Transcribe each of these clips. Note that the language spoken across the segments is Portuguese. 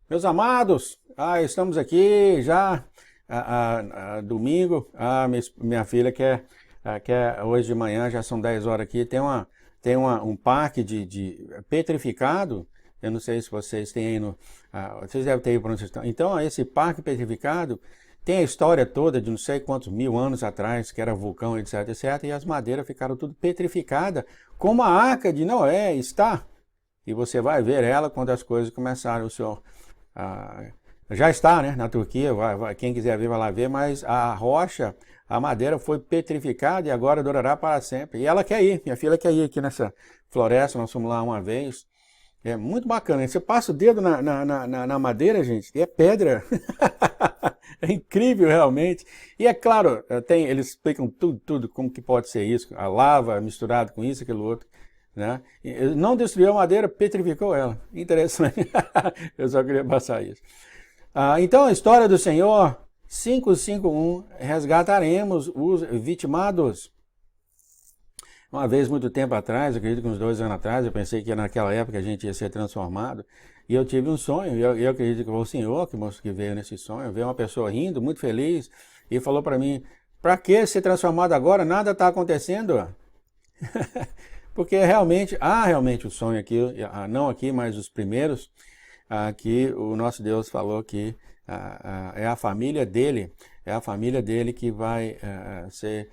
Meus amados, estamos aqui já domingo. Minha filha quer hoje de manhã, já são 10 horas aqui. Um parque de petrificado. Eu não sei se vocês têm aí no. Vocês devem ter aí para onde vocês estão. Então, esse parque petrificado tem a história toda de não sei quantos mil anos atrás, que era vulcão, etc, etc. E as madeiras ficaram tudo petrificadas, como a arca de Noé está. E você vai ver ela quando as coisas começarem. O senhor já está, né, na Turquia, quem quiser ver vai lá ver, mas a rocha, a madeira foi petrificada e agora durará para sempre. E ela quer ir, minha filha quer ir aqui nessa floresta, nós fomos lá uma vez. É muito bacana, você passa o dedo na madeira, gente, e é pedra. É incrível realmente. E é claro, eles explicam tudo, como que pode ser isso, a lava misturada com isso, aquilo outro. Né? Não destruiu a madeira, petrificou ela. Interessante. Eu só queria passar isso. Então, a história do Senhor, 5:5:1, resgataremos os vitimados. Uma vez, muito tempo atrás, eu acredito que uns 2 anos atrás, eu pensei que naquela época a gente ia ser transformado. E eu tive um sonho, e eu acredito que foi o Senhor que veio nesse sonho. Veio uma pessoa rindo, muito feliz, e falou para mim: para que ser transformado agora? Nada está acontecendo. Porque realmente o sonho aqui, não aqui, mas os primeiros, que o nosso Deus falou que é a família dele que vai ser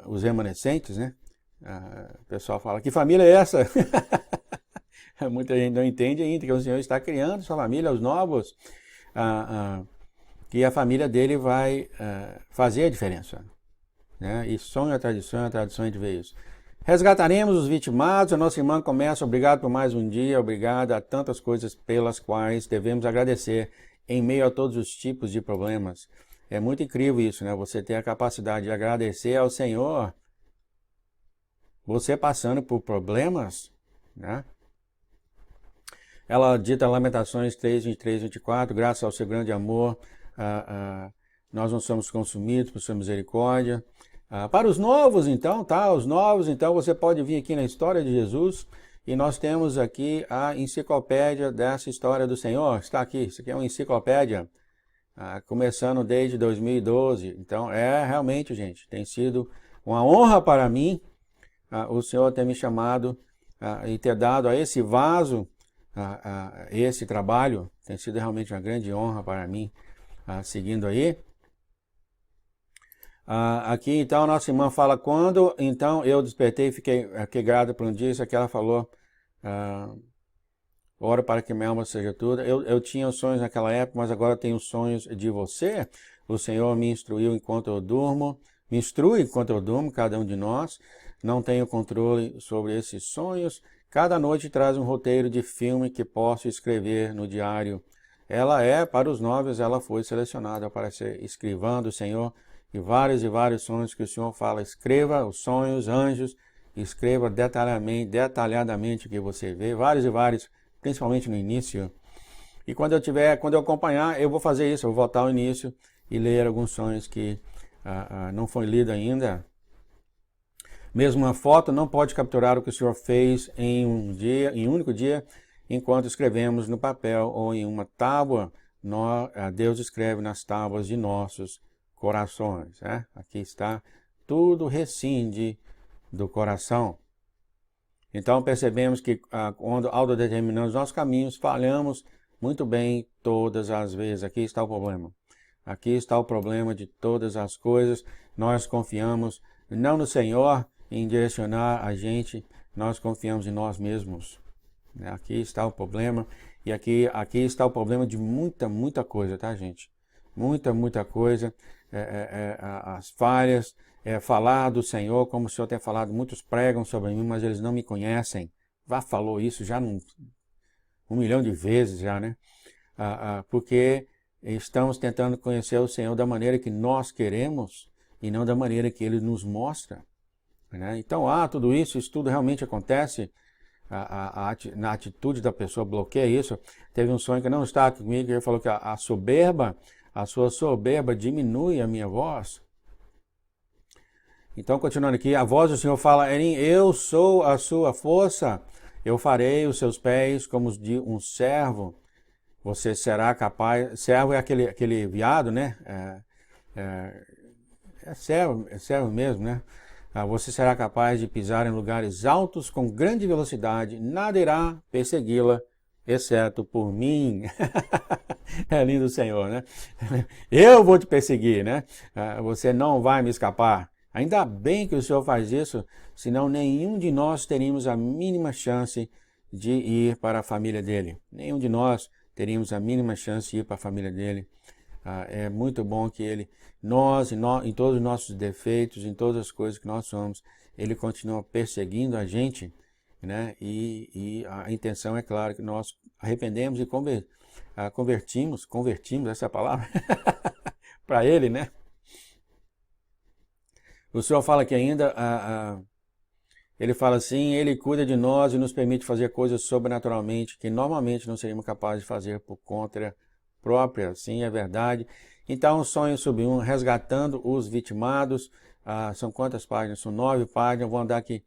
os remanescentes, né? O pessoal fala, que família é essa? Muita gente não entende ainda que o Senhor está criando sua família, os novos, que a família dele vai fazer a diferença. Né? E sonho é tradição, a tradição é de ver isso. Resgataremos os vitimados. A nossa irmã começa: obrigado por mais um dia, obrigado a tantas coisas pelas quais devemos agradecer em meio a todos os tipos de problemas. É muito incrível isso, né? Você ter a capacidade de agradecer ao Senhor, você passando por problemas, né? Ela dita Lamentações 3:23-24, graças ao seu grande amor, nós não somos consumidos por sua misericórdia. Para os novos, então, tá? Os novos, então, você pode vir aqui na história de Jesus e nós temos aqui a enciclopédia dessa história do Senhor. Está aqui, isso aqui é uma enciclopédia, começando desde 2012. Então, realmente, gente, tem sido uma honra para mim o Senhor ter me chamado e ter dado a esse vaso esse trabalho. Tem sido realmente uma grande honra para mim, seguindo aí. Aqui então nossa irmã fala: quando então eu despertei e fiquei grata por um dia, isso que ela falou, oro para que minha alma seja tudo. Eu tinha os sonhos naquela época, mas agora tenho os sonhos de você. O Senhor me instruiu enquanto eu durmo, me instrui enquanto eu durmo, cada um de nós. Não tenho controle sobre esses sonhos. Cada noite traz um roteiro de filme que posso escrever no diário. Para os novos, ela foi selecionada para ser escrivã do Senhor. E vários sonhos que o Senhor fala: escreva os sonhos, anjos, escreva detalhadamente o que você vê, vários, principalmente no início. E quando eu acompanhar, eu vou fazer isso, eu vou voltar ao início e ler alguns sonhos que não foi lido ainda. Mesmo uma foto não pode capturar o que o Senhor fez em um único dia, enquanto escrevemos no papel ou em uma tábua. Deus escreve nas tábuas de nossos corações. Né? Aqui está: tudo rescinde do coração. Então percebemos que quando autodeterminamos nossos caminhos, falhamos muito bem todas as vezes. Aqui está o problema. Aqui está o problema de todas as coisas. Nós confiamos não no Senhor em direcionar a gente, nós confiamos em nós mesmos. Aqui está o problema. E aqui está o problema de muita coisa, tá, gente? Muita coisa. As falhas, falar do Senhor, como o Senhor tem falado, muitos pregam sobre mim, mas eles não me conhecem. Falou isso já 1 milhão de vezes já, né? Porque estamos tentando conhecer o Senhor da maneira que nós queremos e não da maneira que Ele nos mostra. Né? Então, tudo isso realmente acontece. Na atitude da pessoa bloqueia isso. Teve um sonho que não está aqui comigo, ele falou que a sua soberba diminui a minha voz. Então, continuando aqui, a voz do Senhor fala: eu sou a sua força, eu farei os seus pés como os de um servo. você será capaz, servo é aquele veado, né? É servo mesmo, né? Você será capaz de pisar em lugares altos com grande velocidade, nada irá persegui-la, exceto por mim. É lindo o Senhor, né? Eu vou te perseguir, né? Você não vai me escapar. Ainda bem que o Senhor faz isso, senão nenhum de nós teríamos a mínima chance de ir para a família dele. Nenhum de nós teríamos a mínima chance de ir para a família dele. É muito bom que ele, em todos os nossos defeitos, em todas as coisas que nós somos, ele continua perseguindo a gente, né? E a intenção é claro que nós arrependemos e convertimos essa palavra para ele, né? O Senhor fala que ainda, ele fala assim, ele cuida de nós e nos permite fazer coisas sobrenaturalmente que normalmente não seríamos capazes de fazer por conta própria, sim, é verdade. Então, o sonho sobre um, resgatando os vitimados, são quantas páginas? São 9 páginas, eu vou andar aqui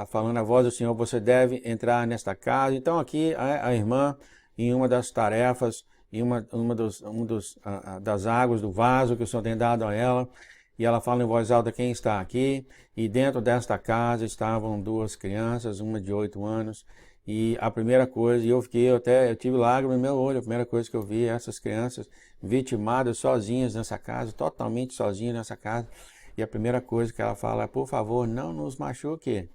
falando a voz do Senhor, você deve entrar nesta casa. Então, aqui a irmã, em uma das tarefas, em das águas do vaso que o Senhor tem dado a ela, e ela fala em voz alta quem está aqui, e dentro desta casa estavam 2 crianças, uma de 8 anos, e a primeira coisa, eu tive lágrimas no meu olho, a primeira coisa que eu vi essas crianças vitimadas sozinhas nessa casa, totalmente sozinhas nessa casa, e a primeira coisa que ela fala é, por favor, não nos machuque.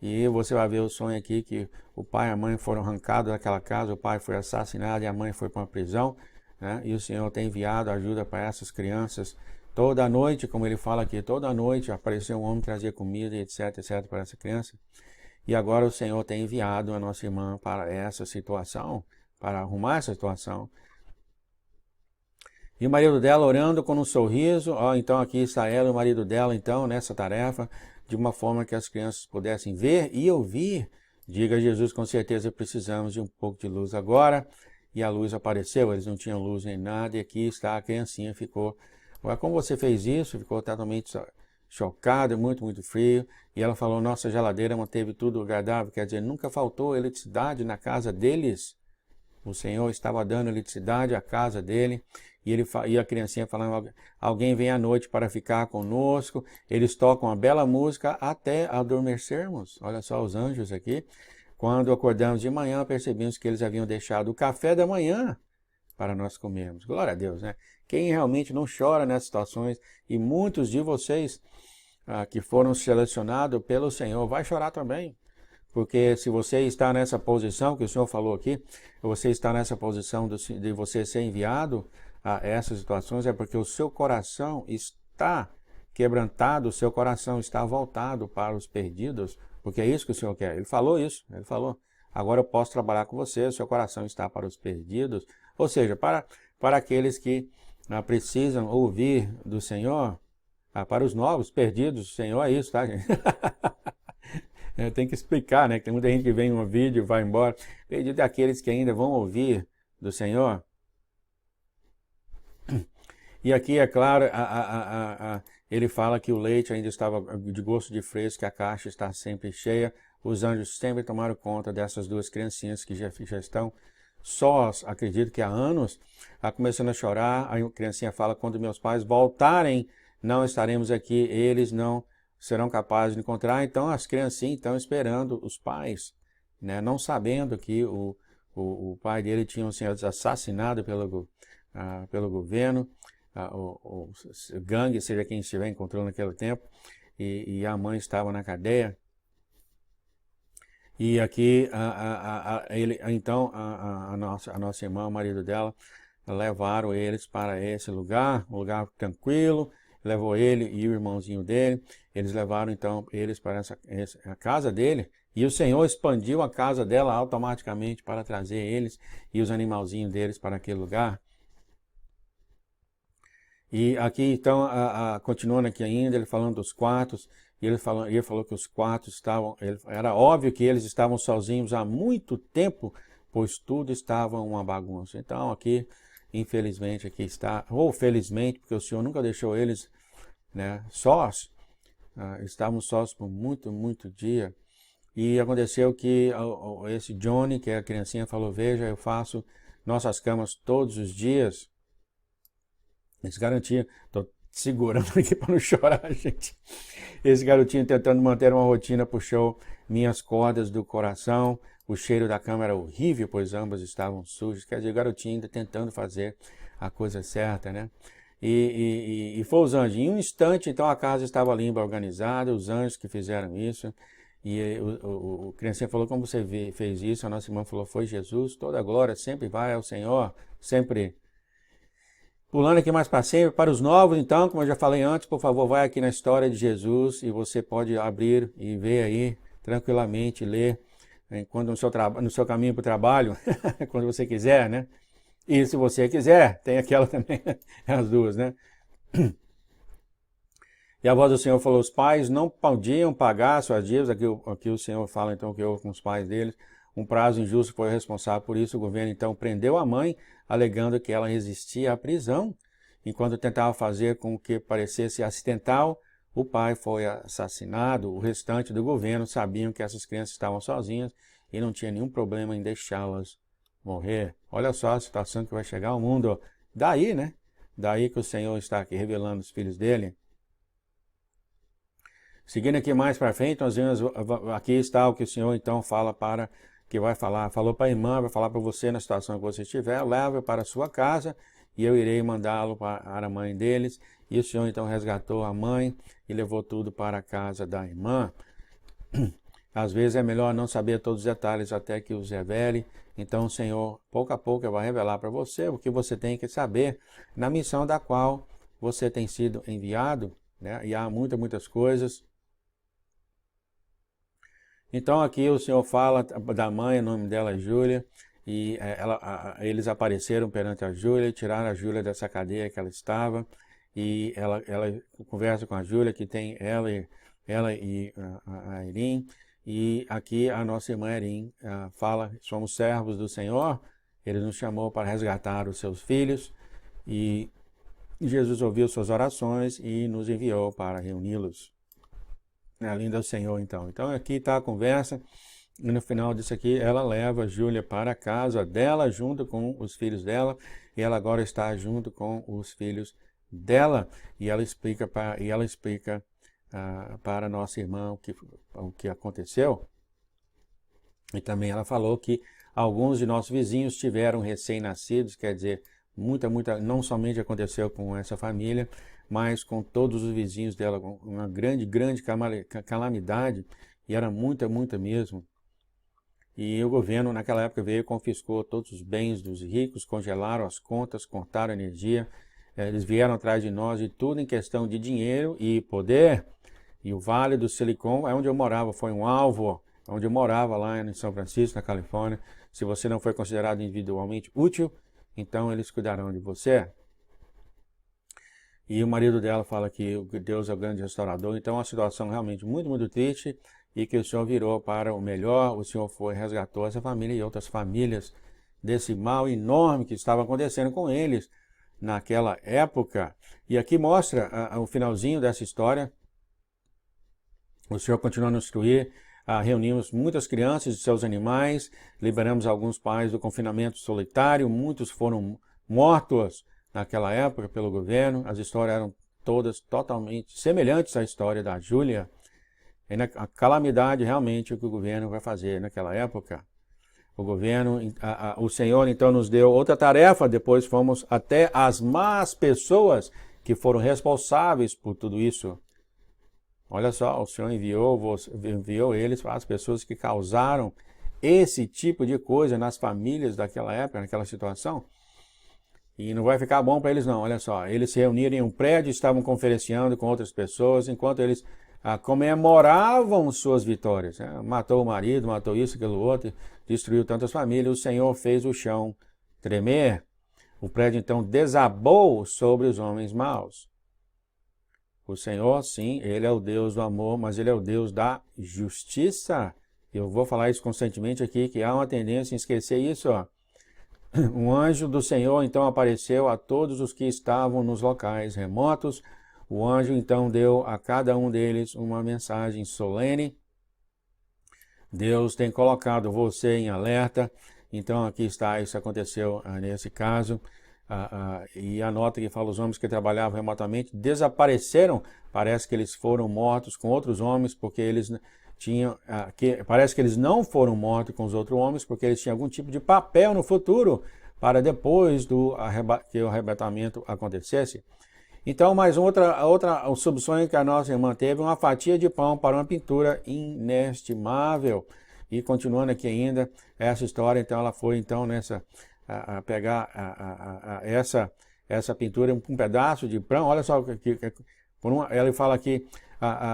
E você vai ver o sonho aqui que o pai e a mãe foram arrancados daquela casa, o pai foi assassinado e a mãe foi para uma prisão, né? E o Senhor tem enviado ajuda para essas crianças. Toda noite, como ele fala aqui, toda noite apareceu um homem trazer comida, etc, etc, para essa criança. E agora o Senhor tem enviado a nossa irmã para essa situação, para arrumar essa situação. E o marido dela orando com um sorriso, então aqui está ela, o marido dela, então, nessa tarefa, de uma forma que as crianças pudessem ver e ouvir. Diga a Jesus, com certeza precisamos de um pouco de luz agora. E a luz apareceu, eles não tinham luz nem nada, e aqui está a criancinha, ficou... Agora, como você fez isso? Ficou totalmente chocado, muito, muito frio. E ela falou, nossa geladeira manteve tudo agradável, quer dizer, nunca faltou eletricidade na casa deles. O Senhor estava dando eletricidade à casa dele. E a criancinha falando, alguém vem à noite para ficar conosco. Eles tocam uma bela música até adormecermos. Olha só os anjos aqui. Quando acordamos de manhã, percebemos que eles haviam deixado o café da manhã para nós comermos. Glória a Deus, né? Quem realmente não chora nessas situações, e muitos de vocês que foram selecionados pelo Senhor, vai chorar também. Porque se você está nessa posição, que o Senhor falou aqui, você está nessa posição de você ser enviado a essas situações, é porque o seu coração está quebrantado, o seu coração está voltado para os perdidos, porque é isso que o Senhor quer. Ele falou isso, ele falou, agora eu posso trabalhar com você, o seu coração está para os perdidos, ou seja, para aqueles que precisam ouvir do Senhor, para os novos perdidos, o Senhor é isso, tá, gente? Tem que explicar, né? Que tem muita gente que vem no vídeo e vai embora. Perdido é aqueles que ainda vão ouvir do Senhor. E aqui, é claro, ele fala que o leite ainda estava de gosto de fresco, que a caixa está sempre cheia. Os anjos sempre tomaram conta dessas 2 criancinhas que já estão sós, acredito que há anos, começando a chorar. Aí a criancinha fala, quando meus pais voltarem, não estaremos aqui, eles não serão capazes de encontrar. Então as criancinhas estão esperando os pais, né? Não sabendo que o pai dele tinha sido assassinado pelo governo, o gangue, seja quem estiver encontrando naquele tempo, e a mãe estava na cadeia. E aqui, então, a nossa irmã, o marido dela, levaram eles para esse lugar, um lugar tranquilo, levou ele e o irmãozinho dele, eles levaram então eles para a casa dele, e o Senhor expandiu a casa dela automaticamente para trazer eles e os animalzinhos deles para aquele lugar. E aqui então, continuando aqui ainda, ele falando dos quartos, e ele falou que os quartos estavam, era óbvio que eles estavam sozinhos há muito tempo, pois tudo estava uma bagunça. Então aqui, infelizmente, aqui está, ou felizmente, porque o Senhor nunca deixou eles, né, sós, estavam sós por muito, muito dia. E aconteceu que esse Johnny, que é a criancinha, falou, veja, eu faço nossas camas todos os dias. Esse garotinho, estou segurando aqui para não chorar, gente. Esse garotinho tentando manter uma rotina puxou minhas cordas do coração. O cheiro da cama era horrível, pois ambas estavam sujas. Quer dizer, o garotinho ainda tentando fazer a coisa certa, né? E foi os anjos. Em um instante, então, a casa estava limpa, organizada, os anjos que fizeram isso. E o criancinha falou, como você fez isso? A nossa irmã falou, foi Jesus, toda a glória sempre vai ao Senhor, sempre. Pulando aqui mais para sempre, para os novos, então, como eu já falei antes, por favor, vai aqui na história de Jesus e você pode abrir e ver aí, tranquilamente, ler, quando no seu caminho para o trabalho, quando você quiser, né? E se você quiser, tem aquela também, as duas, né? E a voz do Senhor falou, os pais não podiam pagar suas dívidas, aqui o Senhor fala então que houve com os pais deles, um prazo injusto foi responsável por isso, o governo então prendeu a mãe, alegando que ela resistia à prisão, enquanto tentava fazer com que parecesse acidental, o pai foi assassinado, o restante do governo sabiam que essas crianças estavam sozinhas e não tinha nenhum problema em deixá-las morrer. Olha só a situação que vai chegar ao mundo, daí, né? Daí que o Senhor está aqui revelando os filhos dele. Seguindo aqui mais para frente, nós vemos, aqui está o que o Senhor então fala para, que vai falar, falou para a irmã, vai falar para você na situação que você estiver, leva para a sua casa e eu irei mandá-lo para a mãe deles. E o Senhor então resgatou a mãe e levou tudo para a casa da irmã. Às vezes é melhor não saber todos os detalhes até que os revele. Então o Senhor, pouco a pouco, vai revelar para você o que você tem que saber na missão da qual você tem sido enviado, né? E há muitas coisas. Então aqui o Senhor fala da mãe, o nome dela é Júlia, e eles apareceram perante a Júlia, tiraram a Júlia dessa cadeia que ela estava, e ela conversa com a Júlia, que tem ela e a Erim, e aqui a nossa irmã Erim fala, somos servos do Senhor, ele nos chamou para resgatar os seus filhos, e Jesus ouviu suas orações e nos enviou para reuni-los. Além do Senhor, então. Então aqui está a conversa, e no final disso aqui, ela leva a Júlia para a casa dela, junto com os filhos dela, e ela agora está junto com os filhos dela, e ela explica para a nossa irmã o que aconteceu. E também ela falou que alguns de nossos vizinhos tiveram recém-nascidos, quer dizer, não somente aconteceu com essa família, mas com todos os vizinhos dela, uma grande calamidade, e era muita mesmo. E o governo naquela época veio e confiscou todos os bens dos ricos, congelaram as contas, cortaram a energia, eles vieram atrás de nós e tudo em questão de dinheiro e poder. E o Vale do Silicon é onde eu morava, foi um alvo, onde eu morava lá em São Francisco, na Califórnia. Se você não foi considerado individualmente útil, então eles cuidarão de você. E o marido dela fala que Deus é o grande restaurador. Então é uma situação realmente muito triste e que o Senhor virou para o melhor. O Senhor resgatou essa família e outras famílias desse mal enorme que estava acontecendo com eles naquela época. E aqui mostra o finalzinho dessa história. O Senhor continua a nos instruir. Reunimos muitas crianças e seus animais, liberamos alguns pais do confinamento solitário, muitos foram mortos naquela época pelo governo, as histórias eram todas totalmente semelhantes à história da Júlia, e a calamidade realmente o que o governo vai fazer naquela época. O Senhor então nos deu outra tarefa, depois fomos até as más pessoas que foram responsáveis por tudo isso. Olha só, o Senhor enviou eles para as pessoas que causaram esse tipo de coisa nas famílias daquela época, naquela situação. E não vai ficar bom para eles não, olha só. Eles se reuniram em um prédio, estavam conferenciando com outras pessoas, enquanto eles comemoravam suas vitórias. Matou o marido, matou isso, aquilo outro, destruiu tantas famílias. O Senhor fez o chão tremer. O prédio então desabou sobre os homens maus. O Senhor, sim, Ele é o Deus do amor, mas Ele é o Deus da justiça. Eu vou falar isso constantemente aqui, que há uma tendência em esquecer isso. Um anjo do Senhor, então, apareceu a todos os que estavam nos locais remotos. O anjo, então, deu a cada um deles uma mensagem solene. Deus tem colocado você em alerta Então aqui está, isso aconteceu nesse caso. E a nota que fala: os homens que trabalhavam remotamente desapareceram. Parece que eles foram mortos com outros homens, porque eles tinham, parece que eles não foram mortos com os outros homens, porque eles tinham algum tipo de papel no futuro, para depois que o arrebatamento acontecesse. Então, mais outra subsonho que a nossa irmã teve: uma fatia de pão para uma pintura inestimável. E continuando aqui ainda essa história, então ela foi então pegar essa pintura, um pedaço de pão. Olha só, ela fala aqui,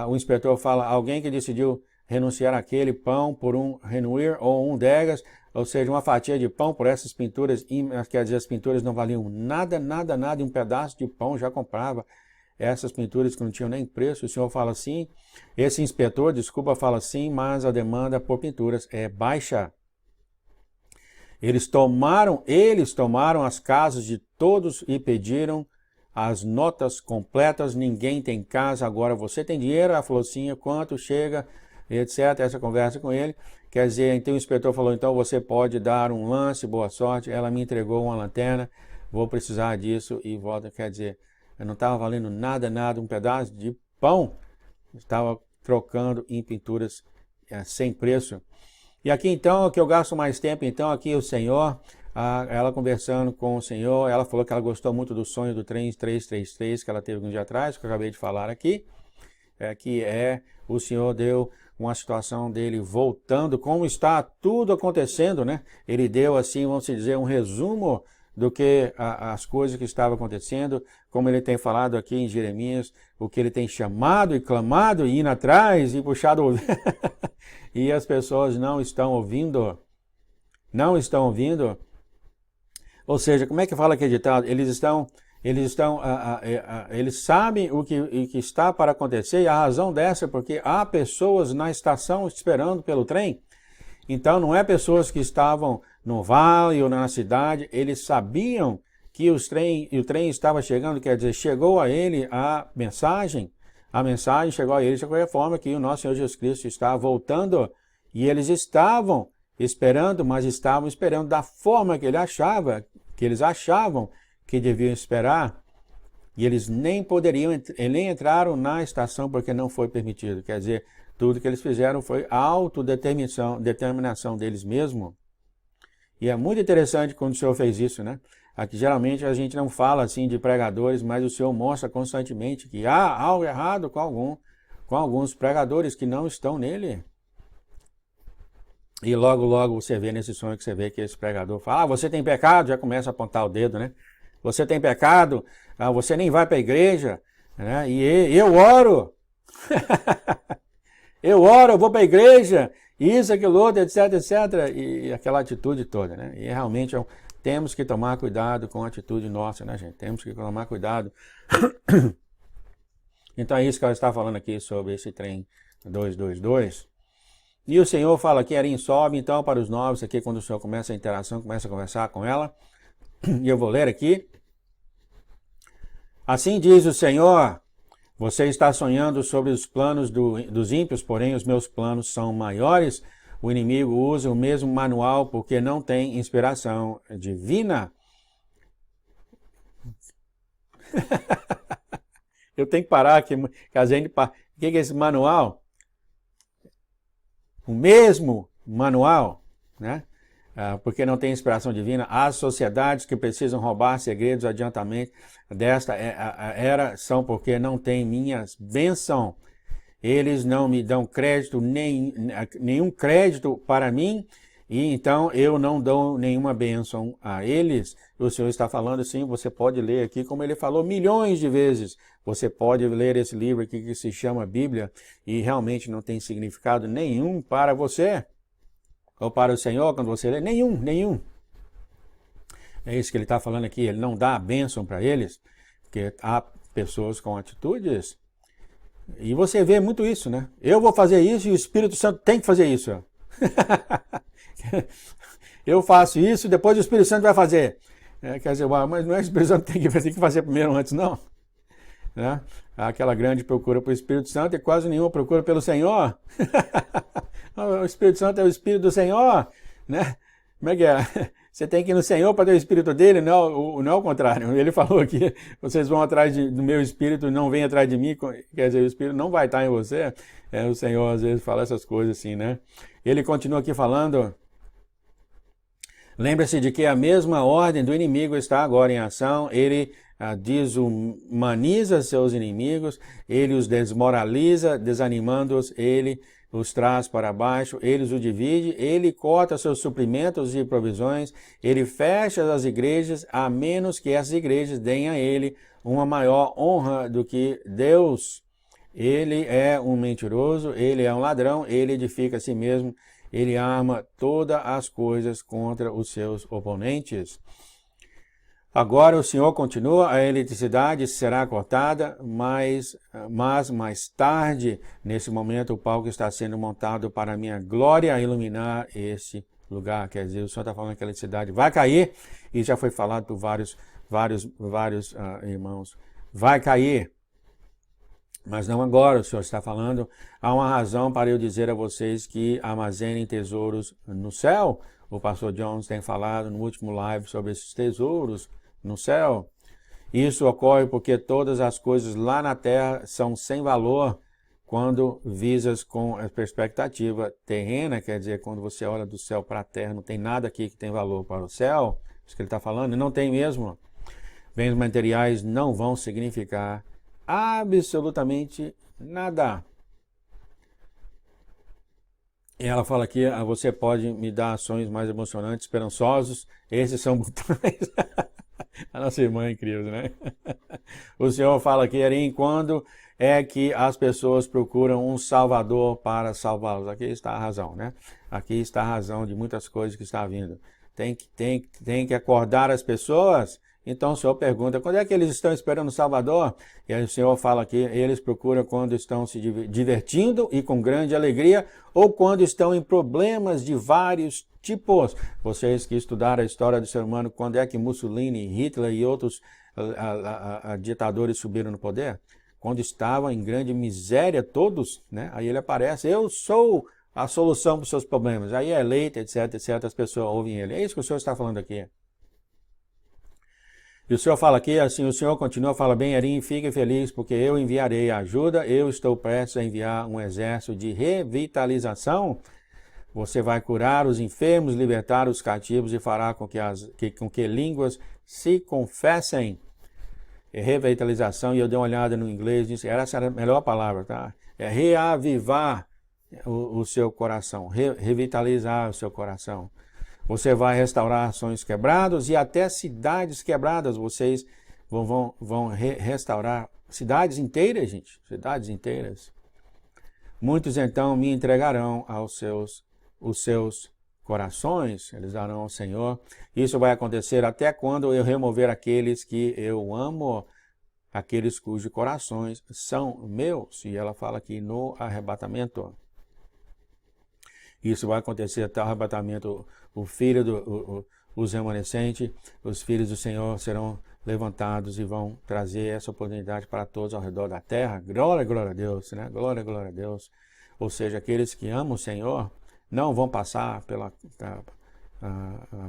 o inspetor fala: alguém que decidiu renunciar àquele pão por um renuir ou um degas, ou seja, uma fatia de pão por essas pinturas, quer dizer, as pinturas não valiam nada, nada, nada, e um pedaço de pão já comprava essas pinturas que não tinham nem preço. O senhor fala assim, esse inspetor, desculpa, fala assim: mas a demanda por pinturas é baixa. Eles tomaram as casas de todos e pediram as notas completas. Ninguém tem casa, agora você tem dinheiro? Ela falou assim: quanto chega, etc. Essa conversa com ele. Quer dizer, então o inspetor falou: então você pode dar um lance, boa sorte. Ela me entregou uma lanterna, vou precisar disso e volta. Quer dizer, eu não estava valendo nada, nada, um pedaço de pão. Estava trocando em pinturas sem preço. E aqui então, que eu gasto mais tempo, então aqui o Senhor, ela conversando com o Senhor, ela falou que ela gostou muito do sonho do trem 333 que ela teve um dia atrás, que eu acabei de falar aqui, o Senhor deu uma situação dele voltando, como está tudo acontecendo, né? Ele deu assim, vamos dizer, um resumo do que as coisas que estavam acontecendo, como ele tem falado aqui em Jeremias, o que ele tem chamado e clamado e indo atrás e puxado e as pessoas não estão ouvindo. Não estão ouvindo. Ou seja, como é que fala aqui ditado? Eles sabem o que está para acontecer, e a razão dessa é porque há pessoas na estação esperando pelo trem. Então não é pessoas que estavam no vale ou na cidade, eles sabiam que o trem estava chegando, quer dizer, chegou a ele a mensagem chegou a eles de qualquer forma, que o nosso Senhor Jesus Cristo está voltando, e eles estavam esperando, mas estavam esperando da forma que eles achavam que deviam esperar, e eles nem entraram na estação porque não foi permitido. Quer dizer, tudo que eles fizeram foi determinação deles mesmos. E é muito interessante quando o Senhor fez isso, né? Aqui geralmente a gente não fala assim de pregadores, mas o Senhor mostra constantemente que há algo errado com alguns pregadores que não estão nele. E logo, logo você vê nesse sonho que você vê que esse pregador fala: você tem pecado, já começa a apontar o dedo, né? Você tem pecado, você nem vai para a igreja, né? E eu oro, eu vou para a igreja, isso, aquilo outro, etc, etc, e aquela atitude toda, né? E realmente temos que tomar cuidado com a atitude nossa, né, gente? Temos que tomar cuidado. Então é isso que ela está falando aqui sobre esse trem 222. E o Senhor fala aqui: Erim sobe então para os novos, aqui quando o Senhor começa a interação, começa a conversar com ela. E eu vou ler aqui. Assim diz o Senhor: você está sonhando sobre os planos dos ímpios, porém os meus planos são maiores. O inimigo usa o mesmo manual porque não tem inspiração divina. Eu tenho que parar aqui, que a gente... O que é esse manual? O mesmo manual, né? Porque não tem inspiração divina. As sociedades que precisam roubar segredos adiantamente desta era são porque não têm minhas bênçãos. Eles não me dão crédito, nenhum crédito para mim, e então eu não dou nenhuma bênção a eles. O Senhor está falando assim, você pode ler aqui, como ele falou milhões de vezes. Você pode ler esse livro aqui que se chama Bíblia, e realmente não tem significado nenhum para você, ou para o Senhor, quando você lê, nenhum. É isso que ele está falando aqui, ele não dá a bênção para eles, porque há pessoas com atitudes. E você vê muito isso, né? Eu vou fazer isso e o Espírito Santo tem que fazer isso. Eu faço isso e depois o Espírito Santo vai fazer. Quer dizer, mas não é o Espírito Santo que tem que fazer primeiro antes, não. Né? Aquela grande procura pelo Espírito Santo e quase nenhuma procura pelo Senhor. O Espírito Santo é o Espírito do Senhor, né? Como é que é? Você tem que ir no Senhor para ter o Espírito dele, não o contrário. Ele falou aqui, vocês vão atrás do meu Espírito, não vem atrás de mim. Quer dizer, o Espírito não vai estar em você. O Senhor às vezes fala essas coisas assim, né? Ele continua aqui falando... Lembre-se de que a mesma ordem do inimigo está agora em ação. Ele desumaniza seus inimigos, ele os desmoraliza, desanimando-os, ele os traz para baixo, ele os divide, ele corta seus suprimentos e provisões, ele fecha as igrejas, a menos que essas igrejas deem a ele uma maior honra do que Deus. Ele é um mentiroso, ele é um ladrão, ele edifica a si mesmo, ele arma todas as coisas contra os seus oponentes. Agora o Senhor continua, a eletricidade será cortada, mas mais tarde, nesse momento, o palco está sendo montado para a minha glória iluminar esse lugar. Quer dizer, o Senhor está falando que a eletricidade vai cair, e já foi falado por vários irmãos. Vai cair. Mas não agora, o Senhor está falando, há uma razão para eu dizer a vocês que armazenem tesouros no céu. O pastor Jones tem falado no último live sobre esses tesouros no céu. Isso ocorre porque todas as coisas lá na terra são sem valor quando visas com a perspectiva terrena, quer dizer, quando você olha do céu para a terra, não tem nada aqui que tem valor para o céu, isso que ele está falando, não tem mesmo. Bens materiais não vão significar absolutamente nada. E ela fala aqui, você pode me dar sonhos mais emocionantes, esperançosos, esses são botões. A nossa irmã é incrível, né? O Senhor fala aqui, Erim, quando é que as pessoas procuram um salvador para salvá-los? Aqui está a razão, né? Aqui está a razão de muitas coisas que está vindo. Tem que acordar as pessoas. Então o Senhor pergunta, quando é que eles estão esperando o Salvador? E aí o Senhor fala aqui, eles procuram quando estão se divertindo e com grande alegria, ou quando estão em problemas de vários tipos. Vocês que estudaram a história do ser humano, quando é que Mussolini, Hitler e outros ditadores subiram no poder? Quando estavam em grande miséria todos, né? Aí ele aparece, eu sou a solução para os seus problemas. Aí é eleito, etc, etc, as pessoas ouvem ele. É isso que o Senhor está falando aqui. E o Senhor fala aqui, assim, o Senhor continua, fala bem, Erim, fique feliz, porque eu enviarei ajuda, eu estou prestes a enviar um exército de revitalização. Você vai curar os enfermos, libertar os cativos e fará com que línguas se confessem. Revitalização, e eu dei uma olhada no inglês, disse, essa era a melhor palavra, tá? É reavivar o seu coração, revitalizar o seu coração. Você vai restaurar sonhos quebrados e até cidades quebradas. Vocês vão restaurar cidades inteiras, gente. Cidades inteiras. Muitos então me entregarão os seus corações. Eles darão ao Senhor. Isso vai acontecer até quando eu remover aqueles que eu amo. Aqueles cujos corações são meus. E ela fala aqui no arrebatamento. Isso vai acontecer até o arrebatamento. Os remanescentes, os filhos do Senhor serão levantados e vão trazer essa oportunidade para todos ao redor da terra. Glória, glória a Deus, né? Glória, glória a Deus. Ou seja, aqueles que amam o Senhor não vão passar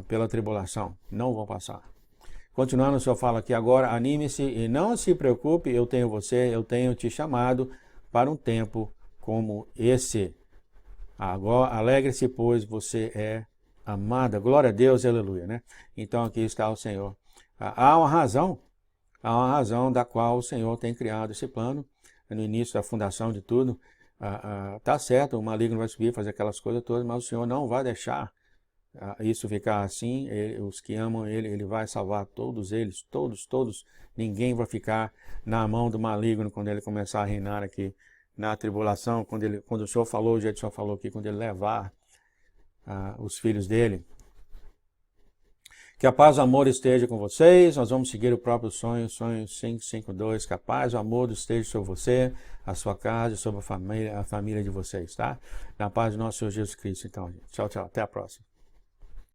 pela tribulação. Não vão passar. Continuando, o Senhor fala aqui agora, anime-se e não se preocupe, eu tenho te chamado para um tempo como esse. Agora, alegre-se, pois você é amada. Glória a Deus, aleluia, né? Então aqui está o Senhor. Há uma razão da qual o Senhor tem criado esse plano, no início da fundação de tudo. Tá certo, o maligno vai subir, fazer aquelas coisas todas, mas o Senhor não vai deixar isso ficar assim. Os que amam Ele vai salvar todos eles, todos. Ninguém vai ficar na mão do maligno quando ele começar a reinar aqui na tribulação, quando o Senhor falou, o jeito que o Senhor falou aqui, quando ele levar os filhos dele. Que a paz e o amor esteja com vocês. Nós vamos seguir o próprio sonho 552. Que a paz e o amor esteja sobre você, a sua casa e sobre a família de vocês, tá? Na paz do nosso Senhor Jesus Cristo, então, gente. Tchau, tchau. Até a próxima.